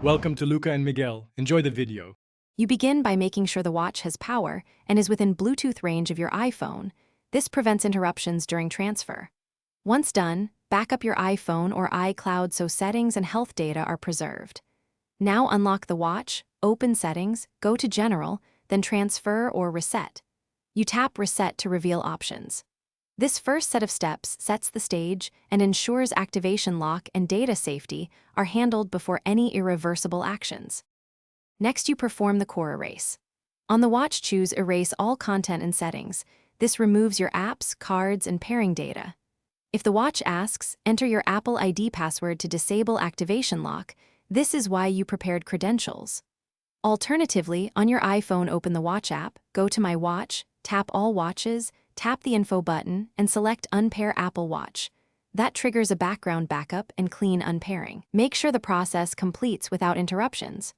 Welcome to Luca and Miguel. Enjoy the video. You begin by making sure the watch has power and is within Bluetooth range of your iPhone. This prevents interruptions during transfer. Once done, back up your iPhone or iCloud so settings and health data are preserved. Now unlock the watch, open Settings, go to General, then Transfer or Reset. You tap Reset to reveal options. This first set of steps sets the stage and ensures activation lock and data safety are handled before any irreversible actions. Next, you perform the core erase. On the watch, choose Erase all content and settings. This removes your apps, cards, and pairing data. If the watch asks, enter your Apple ID password to disable activation lock. This is why you prepared credentials. Alternatively, on your iPhone, open the Watch app, go to My Watch, tap All Watches, tap the Info button, and select Unpair Apple Watch. That triggers a background backup and clean unpairing. Make sure the process completes without interruptions.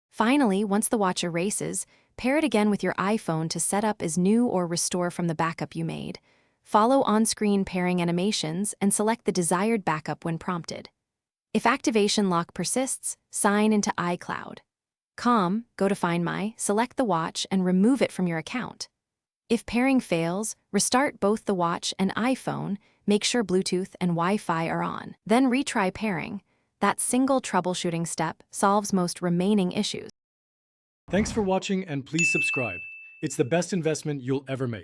Finally, once the watch erases, pair it again with your iPhone to set up as new or restore from the backup you made. Follow on-screen pairing animations and select the desired backup when prompted. If activation lock persists, sign into iCloud. Go to Find My, select the watch, and remove it from your account. If pairing fails, restart both the watch and iPhone, make sure Bluetooth and Wi-Fi are on. Then retry pairing. That single troubleshooting step solves most remaining issues. Thanks for watching and please subscribe. It's the best investment you'll ever make.